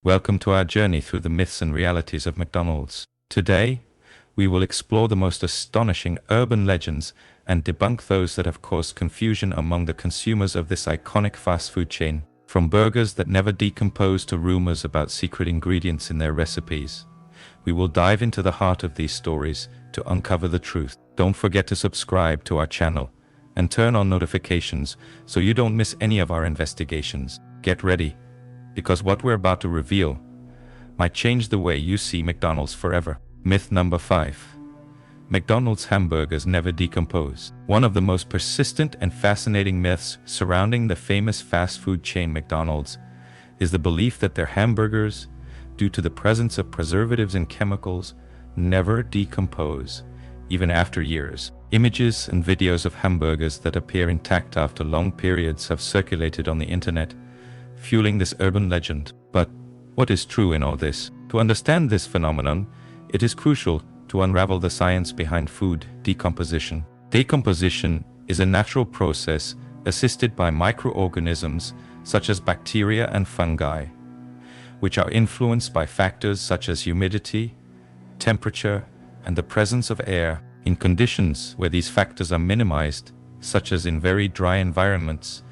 Welcome to our journey through the myths and realities of McDonald's. Today, we will explore the most astonishing urban legends and debunk those that have caused confusion among the consumers of this iconic fast food chain. From burgers that never decompose to rumors about secret ingredients in their recipes, we will dive into the heart of these stories to uncover the truth. Don't forget to subscribe to our channel and turn on notifications so you don't miss any of our investigations. Get ready, because what we're about to reveal might change the way you see McDonald's forever. Myth number 5. McDonald's hamburgers never decompose. One of the most persistent and fascinating myths surrounding the famous fast food chain McDonald's is the belief that their hamburgers, due to the presence of preservatives and chemicals, never decompose, even after years. Images and videos of hamburgers that appear intact after long periods have circulated on the internet, fueling this urban legend. But what is true in all this? To understand this phenomenon, it is crucial to unravel the science behind food decomposition. Decomposition is a natural process assisted by microorganisms such as bacteria and fungi, which are influenced by factors such as humidity, temperature, and the presence of air. In conditions where these factors are minimized, such as in very dry environments,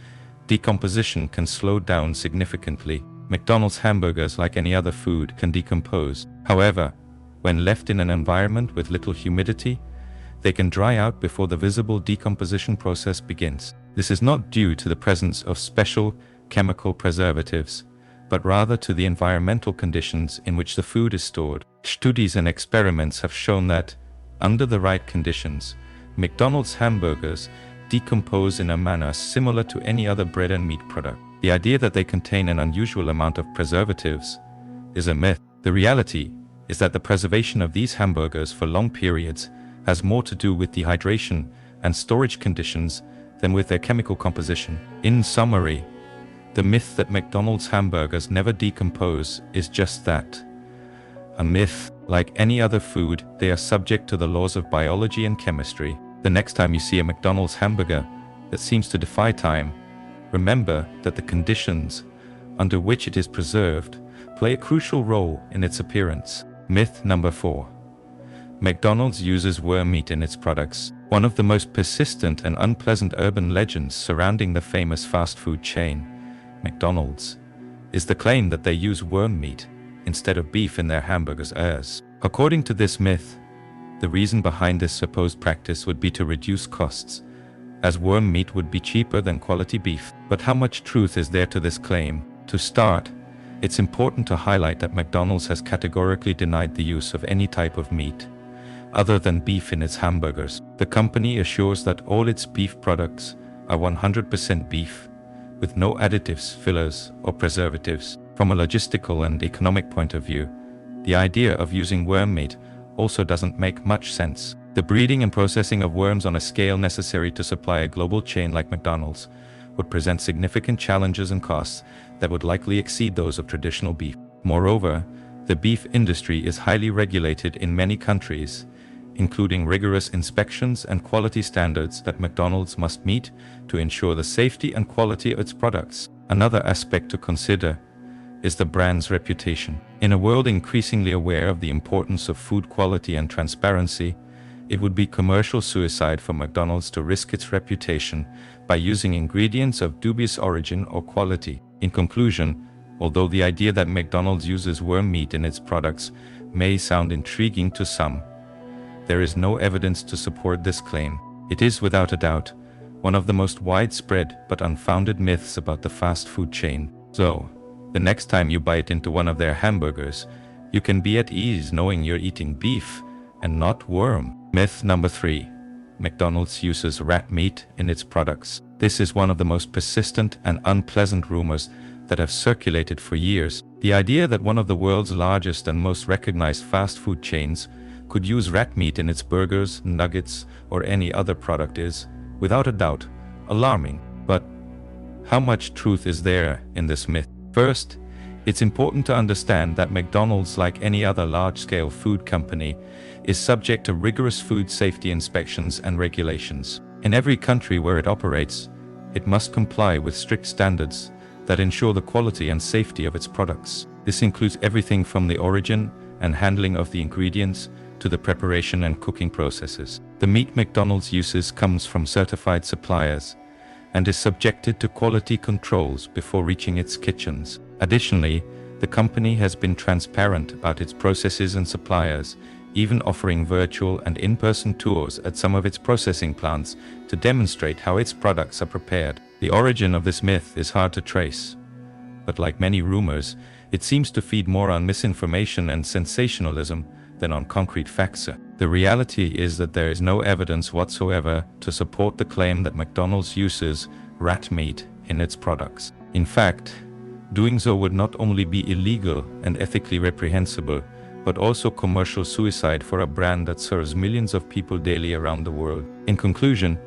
decomposition can slow down significantly. McDonald's hamburgers, like any other food, can decompose. However, when left in an environment with little humidity, they can dry out before the visible decomposition process begins. This is not due to the presence of special chemical preservatives, but rather to the environmental conditions in which the food is stored. Studies and experiments have shown that, under the right conditions, McDonald's hamburgers decompose in a manner similar to any other bread and meat product. The idea that they contain an unusual amount of preservatives is a myth. The reality is that the preservation of these hamburgers for long periods has more to do with dehydration and storage conditions than with their chemical composition. In summary, the myth that McDonald's hamburgers never decompose is just that, a myth. Like any other food, they are subject to the laws of biology and chemistry. The next time you see a McDonald's hamburger that seems to defy time, remember that the conditions under which it is preserved play a crucial role in its appearance. Myth number 4. McDonald's uses worm meat in its products. One of the most persistent and unpleasant urban legends surrounding the famous fast food chain, McDonald's, is the claim that they use worm meat instead of beef in their hamburgers. According to this myth, the reason behind this supposed practice would be to reduce costs, as worm meat would be cheaper than quality beef. But how much truth is there to this claim? To start, it's important to highlight that McDonald's has categorically denied the use of any type of meat other than beef in its hamburgers. The company assures that all its beef products are 100% beef, with no additives, fillers, or preservatives. From a logistical and economic point of view, the idea of using worm meat also doesn't make much sense. The breeding and processing of worms on a scale necessary to supply a global chain like McDonald's would present significant challenges and costs that would likely exceed those of traditional beef. Moreover, the beef industry is highly regulated in many countries, including rigorous inspections and quality standards that McDonald's must meet to ensure the safety and quality of its products. Another aspect to consider is the brand's reputation. In a world increasingly aware of the importance of food quality and transparency, it would be commercial suicide for McDonald's to risk its reputation by using ingredients of dubious origin or quality. In conclusion, although the idea that McDonald's uses worm meat in its products may sound intriguing to some, there is no evidence to support this claim. It is without a doubt one of the most widespread but unfounded myths about the fast food chain. So, the next time you bite into one of their hamburgers, you can be at ease knowing you're eating beef and not worm. Myth number 3. McDonald's uses rat meat in its products. This is one of the most persistent and unpleasant rumors that have circulated for years. The idea that one of the world's largest and most recognized fast food chains could use rat meat in its burgers, nuggets, or any other product is, without a doubt, alarming. But how much truth is there in this myth? First, it's important to understand that McDonald's, like any other large-scale food company, is subject to rigorous food safety inspections and regulations. In every country where it operates, it must comply with strict standards that ensure the quality and safety of its products. This includes everything from the origin and handling of the ingredients to the preparation and cooking processes. The meat McDonald's uses comes from certified suppliers and is subjected to quality controls before reaching its kitchens. Additionally, the company has been transparent about its processes and suppliers, even offering virtual and in-person tours at some of its processing plants to demonstrate how its products are prepared. The origin of this myth is hard to trace, but like many rumors, it seems to feed more on misinformation and sensationalism than on concrete facts. The reality is that there is no evidence whatsoever to support the claim that McDonald's uses rat meat in its products. In fact, doing so would not only be illegal and ethically reprehensible, but also commercial suicide for a brand that serves millions of people daily around the world. In conclusion,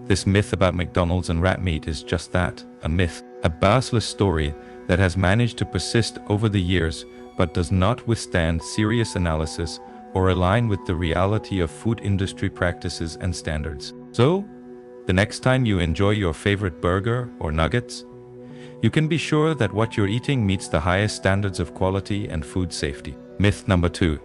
this myth about McDonald's and rat meat is just that, a myth, a baseless story that has managed to persist over the years but does not withstand serious analysis or align with the reality of food industry practices and standards. So, the next time you enjoy your favorite burger or nuggets, you can be sure that what you're eating meets the highest standards of quality and food safety. Myth number 2.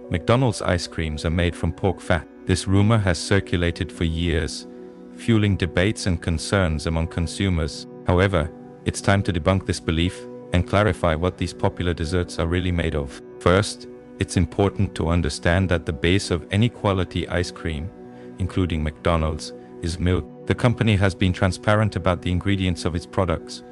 McDonald's ice creams are made from pork fat. This rumor has circulated for years, fueling debates and concerns among consumers. However, it's time to debunk this belief and clarify what these popular desserts are really made of. First, it's important to understand that the base of any quality ice cream, including McDonald's, is milk. The company has been transparent about the ingredients of its products,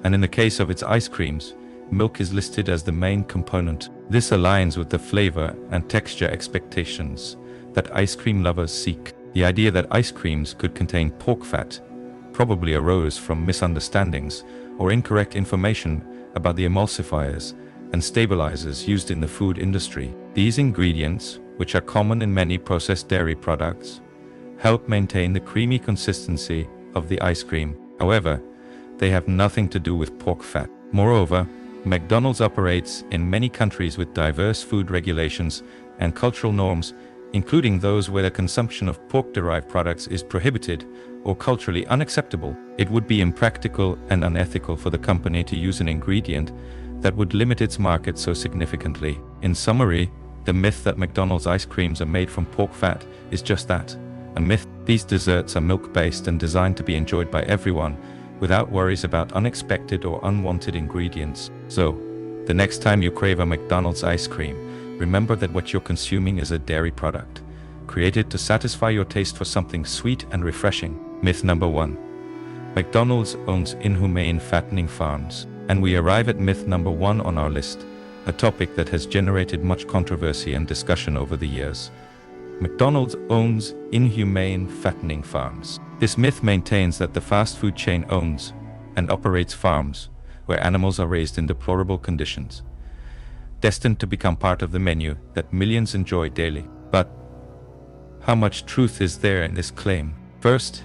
and in the case of its ice creams, milk is listed as the main component. This aligns with the flavor and texture expectations that ice cream lovers seek. The idea that ice creams could contain pork fat probably arose from misunderstandings or incorrect information about the emulsifiers and stabilizers used in the food industry. These ingredients, which are common in many processed dairy products, help maintain the creamy consistency of the ice cream. However, they have nothing to do with pork fat. Moreover, McDonald's operates in many countries with diverse food regulations and cultural norms, including those where the consumption of pork-derived products is prohibited or culturally unacceptable. It would be impractical and unethical for the company to use an ingredient that would limit its market so significantly. In summary, the myth that McDonald's ice creams are made from pork fat is just that, a myth. These desserts are milk-based and designed to be enjoyed by everyone without worries about unexpected or unwanted ingredients. So, the next time you crave a McDonald's ice cream, remember that what you're consuming is a dairy product, created to satisfy your taste for something sweet and refreshing. Myth number 1. McDonald's owns inhumane fattening farms. And we arrive at myth number 1 on our list, a topic that has generated much controversy and discussion over the years. McDonald's owns inhumane fattening farms. This myth maintains that the fast food chain owns and operates farms where animals are raised in deplorable conditions, destined to become part of the menu that millions enjoy daily. But how much truth is there in this claim? First,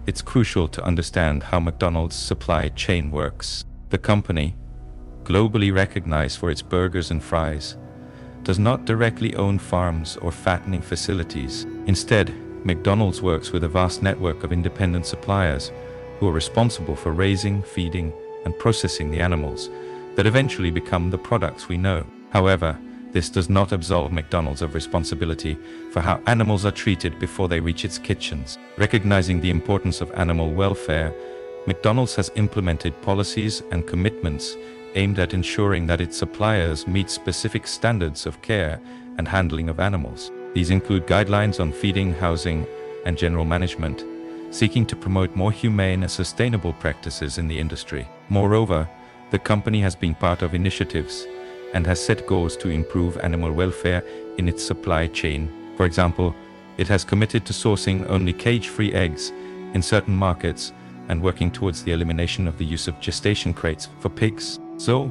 it's crucial to understand how McDonald's supply chain works. The company, globally recognized for its burgers and fries, does not directly own farms or fattening facilities. Instead, McDonald's works with a vast network of independent suppliers who are responsible for raising, feeding, and processing the animals that eventually become the products we know. However, this does not absolve McDonald's of responsibility for how animals are treated before they reach its kitchens. Recognizing the importance of animal welfare, McDonald's has implemented policies and commitments aimed at ensuring that its suppliers meet specific standards of care and handling of animals. These include guidelines on feeding, housing, and general management, seeking to promote more humane and sustainable practices in the industry. Moreover, the company has been part of initiatives and has set goals to improve animal welfare in its supply chain. For example, it has committed to sourcing only cage-free eggs in certain markets and working towards the elimination of the use of gestation crates for pigs. So,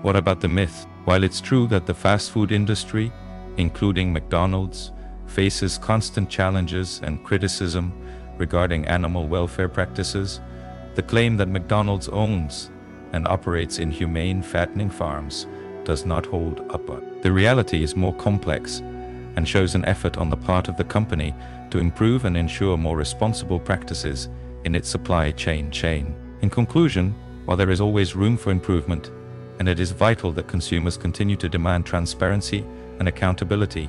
what about the myth? While it's true that the fast food industry, including McDonald's, faces constant challenges and criticism regarding animal welfare practices, the claim that McDonald's owns and operates inhumane fattening farms does not hold up. The reality is more complex and shows an effort on the part of the company to improve and ensure more responsible practices in its supply chain. In conclusion, while there is always room for improvement, and it is vital that consumers continue to demand transparency and accountability.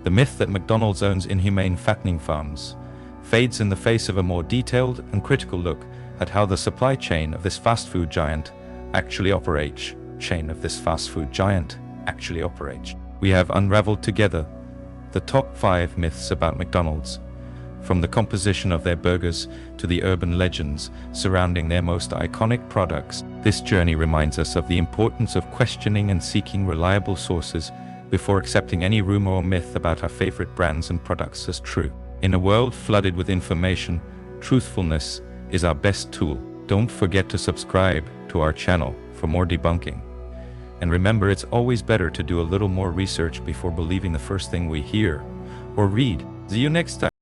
The myth that McDonald's owns inhumane fattening farms fades in the face of a more detailed and critical look at how the supply chain of this fast food giant actually operates. We have unraveled together the top 5 myths about McDonald's, from the composition of their burgers to the urban legends surrounding their most iconic products. This journey reminds us of the importance of questioning and seeking reliable sources before accepting any rumor or myth about our favorite brands and products as true. In a world flooded with information, truthfulness is our best tool. Don't forget to subscribe to our channel for more debunking. And remember, it's always better to do a little more research before believing the first thing we hear or read. See you next time.